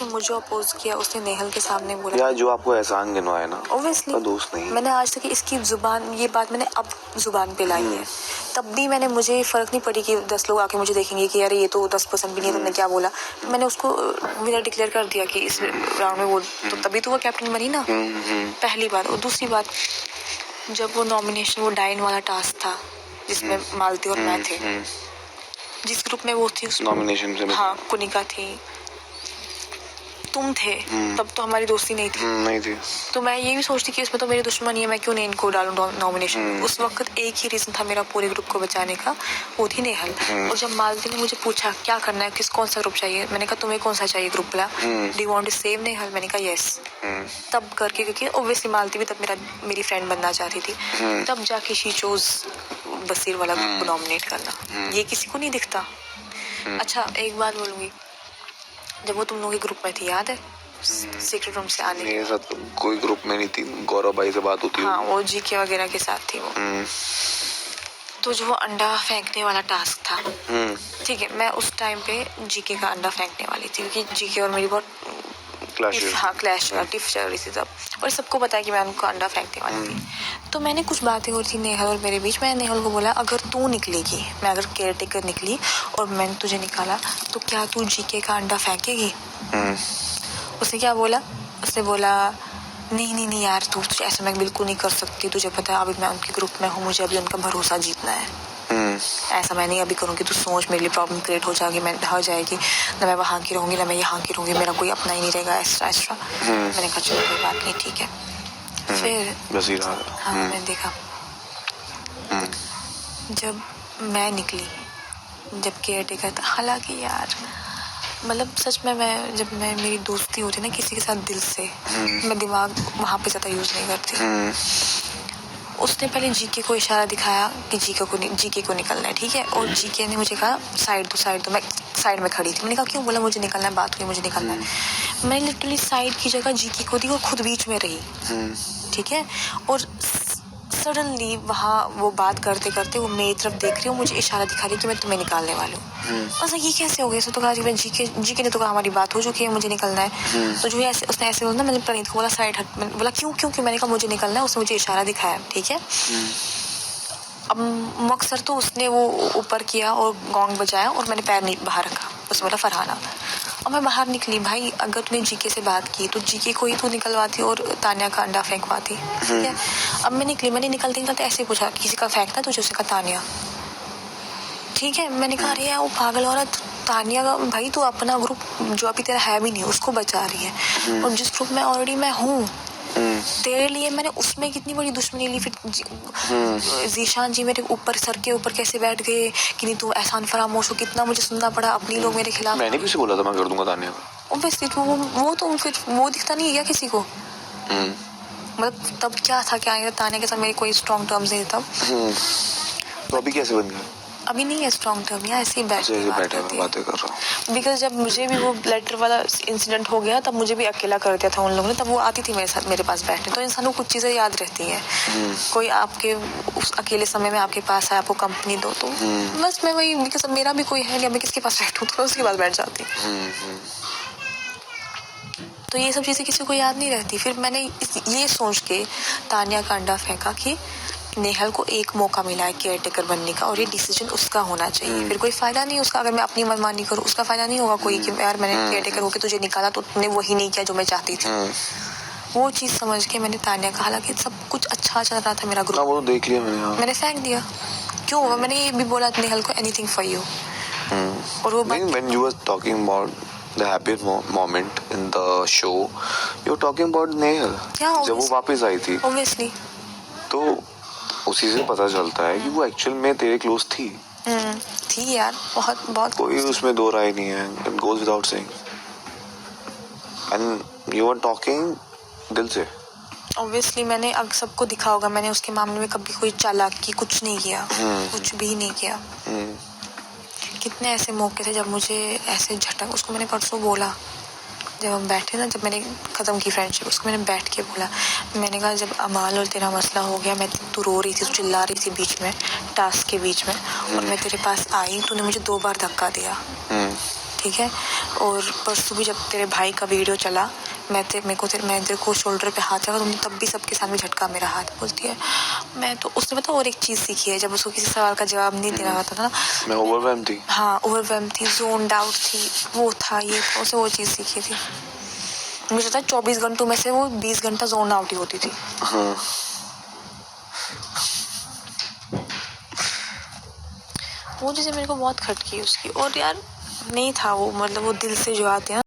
उसने मुझे अपोज किया, उसने नेहल के सामने बोला यार जो आपको एहसान गिनवाया ना, ऑब्वियसली दोस्त नहीं। मैंने आज तक इसकी जुबान, ये बात मैंने अब जुबान पे लाई है, तब भी मुझे फ़र्क नहीं पड़ी कि 10 लोग आके मुझे देखेंगे कि यार ये तो 10% भी नहीं, तुमने क्या बोला। मैंने उसको विनर डिक्लेयर कर दिया कि इस राउंड में वो, तो तभी तो वो कैप्टन बनी ना, पहली बात। और दूसरी बात, जब वो नॉमिनेशन, वो डाइन वाला टास्क था जिसमें मालती और मैं थे, जिस ग्रुप में वो थी उस नॉमिनेशन से, हाँ कुनिका थी, तुम थे, तब तो हमारी दोस्ती नहीं थी। तो मैं ये भी सोचती कि इसमें तो मेरी दुश्मनी है, मैं क्यों नहीं इनको डालूं नॉमिनेशन। उस वक्त एक ही रीजन था मेरा पूरे ग्रुप को बचाने का, वो थी नेहल। और जब मालती ने मुझे पूछा क्या करना है, कौन सा ग्रुप चाहिए, मैंने कहा तुम्हें कौन सा चाहिए ग्रुप वाला, do you want to save Nehal, मैंने कहा यस। तब करके, क्योंकि ऑब्वियसली मालती भी तब मेरी फ्रेंड बनना चाहती थी, तब जाके शी चोज बसीर वाला ग्रुप को नॉमिनेट करना। ये किसी को नहीं दिखता। अच्छा एक बात बोलूंगी, जब वो तुम लोगों के ग्रुप में थी, याद है सीक्रेट रूम से आने मेरे साथ कोई ग्रुप में नहीं थी, गौरव भाई से बात होती है। हाँ वो जीके वगैरह के साथ थी वो। तो जो वो अंडा फेंकने वाला टास्क था, ठीक है, मैं उस टाइम पे जीके का अंडा फेंकने वाली थी, क्योंकि जीके और मेरी बहुत क्लैश चल रही थी तब, और सबको पता है कि मैं उनको अंडा फेंकने वाली थी। तो मैंने कुछ बातें हो रही थी नेहल और मेरे बीच, मैंने नेहल को बोला अगर तू निकलेगी, मैं अगर केयर टेकर निकली और मैंने तुझे निकाला, तो क्या तू जीके का अंडा फेंकेगी। उसने क्या बोला, उसने बोला नहीं यार तू ऐसा मैं बिल्कुल नहीं कर सकती, तुझे पता है अभी मैं उनके ग्रुप में हूँ, मुझे अभी उनका भरोसा जीतना है, ऐसा मैं नहीं अभी करूँगी, तू सोच मेरे लिए प्रॉब्लम क्रिएट हो जाएगी, मैं हो जाएगी ना, मैं वहाँ की रहूँगी ना मैं यहाँ की रहूँगी, मेरा कोई अपना ही नहीं रहेगा, एक्स्ट्रा। मैंने कहा चलो कोई बात नहीं, ठीक है। फिर हाँ मैंने देखा, जब मैं निकली, जब केयर टेकर था, हालांकि यार मतलब सच में मैं जब मेरी दोस्ती होती ना किसी के साथ दिल से, मैं दिमाग वहाँ पे ज़्यादा यूज़ नहीं करती। उसने पहले जीके को इशारा दिखाया कि जीके को निकलना है, ठीक है, और जीके ने मुझे कहा साइड दो, मैं साइड में खड़ी थी, मैंने कहा क्यों, बोला मुझे निकलना है, बात हुई मुझे निकलना है। मैंने लिटरली साइड की जगह जीके को दी और खुद बीच में रही, ठीक है, और सडनली वहाँ वो बात करते करते वो मेरी तरफ देख रही हूँ, मुझे इशारा दिखा रही कि मैं तुम्हें निकालने वाली हूँ। बस ये कैसे हो गया, तो कहा जीके ने तो कहा हमारी बात हो चुकी है, मुझे निकलना है। तो जो ऐसे उसने ऐसे बोला, मैंने प्रणीत को बोला साइड हट, मैंने बोला क्यों, मैंने कहा मुझे निकलना है, उसने मुझे इशारा दिखाया, ठीक है। अब मकसर तो उसने वो ऊपर किया और गोंग बजाया और मैंने पैर बाहर रखा, उसने बोला फरहाना, और मैं बाहर निकली। भाई अगर तूने जीके से बात की तो जीके को ही तू निकलवाती और तानिया का अंडा फेंकवाती, ठीक है। अब मैं निकली, मैंने निकलते ऐसे पूछा किसी का फेंकना तुझे, उसने कहा तानिया, ठीक है। मैंने कहा अरे यार वो पागल औरत तानिया का, भाई तू अपना ग्रुप जो अभी तेरा है भी नहीं उसको बचा रही है, और जिस ग्रुप में ऑलरेडी मैं हूँ तेरे लिए मैंने उसमें कितनी बड़ी दुश्मनी ली। फिर जीशान जी मेरे ऊपर, सर के ऊपर कैसे बैठ गए कि नहीं तू एहसान फरामोश हो, कितना मुझे सुनना पड़ा, अपनी लोग मेरे खिलाफ। मैंने किसी बोला था मैं कर दूंगा तानिया को, ऑब्वियसली वो तो फिर वो दिखता नहीं है क्या किसी को, मतलब तब क्या था, क्या तानिया के साथ मेरे कोई स्ट्रॉन्ग टर्म्स नहीं तब। तो अभी कैसे बन गया, अभी नहीं है स्ट्रॉन्ग टर्म, या ऐसे ही बैठे बातें कर रहा हूँ। बिकॉज जब मुझे भी वो लेटर वाला इंसिडेंट हो गया तब मुझे भी अकेला कर दिया था उन लोगों ने, तब वो आती थी मेरे साथ मेरे पास बैठने, तो इंसान को कुछ चीज़ें याद रहती हैं। कोई आपके उस अकेले समय में आपके पास आए, आपको कंपनी दो, तो बस मैं वही, बिकॉज मेरा भी कोई है नहीं, मैं किसके पास बैठूँ, तो उसके पास बैठ जाती। तो ये सब चीज़ें किसी को याद नहीं रहती। फिर मैंने ये सोच के तानिया का अंडा फेंका कि नेहल को एक मौका मिला है केयर टेकर बनने का और ये डिसीजन उसका होना चाहिए। फिर कोई फायदा नहीं उसका, अगर मैं अपनी मनमानी करूँ उसका फायदा नहीं होगा कोई कि यार मैंने केयर टेकर होकर तुझे निकाला तो तुमने वही नहीं किया जो मैं चाहती थी। वो चीज़ समझ के मैंने तानिया का, हालांकि सब कुछ अच्छा चल रहा था मेरा ग्रुप, वो देख लिया मैंने फेंक दिया। क्यों, मैंने ये भी बोला नेहल को एनीथिंग फॉर यू। और वो when you were talking about the happiest moment in the show, you were talking about Nehal. जब वो वापस आई थी, obviously, तो उसी से पता चलता है कि वो एक्चुअल में तेरे क्लोज थी। थी यार, बहुत कोई उसमें दो राय नहीं है, it goes without saying. And you were talking दिल से। ऑब्वियसली मैंने अब सबको दिखा होगा, मैंने उसके मामले में कभी कोई चालाकी कुछ नहीं किया, कुछ भी नहीं किया। कितने ऐसे मौके थे जब मुझे ऐसे झटक, उसको मैंने परसों बोला जब हम बैठे ना, जब मैंने ख़त्म की फ्रेंडशिप, उसको मैंने बैठ के बोला, मैंने कहा जब अमाल और तेरा मसला हो गया, मैं तू रो रही थी, तू चिल्ला रही थी बीच में टास्क के बीच में, और मैं तेरे पास आई, तूने मुझे 2 बार धक्का दिया, ठीक है। और परसों भी जब तेरे भाई का वीडियो चला, मैं तेरे को शोल्डर पे हाथ रखा, तुमने तब भी सबके सामने झटका मेरा हाथ। बोलती है मैं तो, उसने पता और एक चीज़ सीखी है, जब उसको किसी सवाल का जवाब नहीं देना होता था ना, मैं ओवरवेल्म थी। हाँ ओवरवेल्म थी, जोन्ड आउट थी, वो था ये, उसे वो चीज़ सीखी थी। मुझे लगता है 24 घंटों में से वो 20 घंटा जोन आउट ही होती थी। हाँ। वो चीज़ें मेरे को बहुत खटकी उसकी। और यार नहीं था वो, मतलब वो दिल से जो आते हैं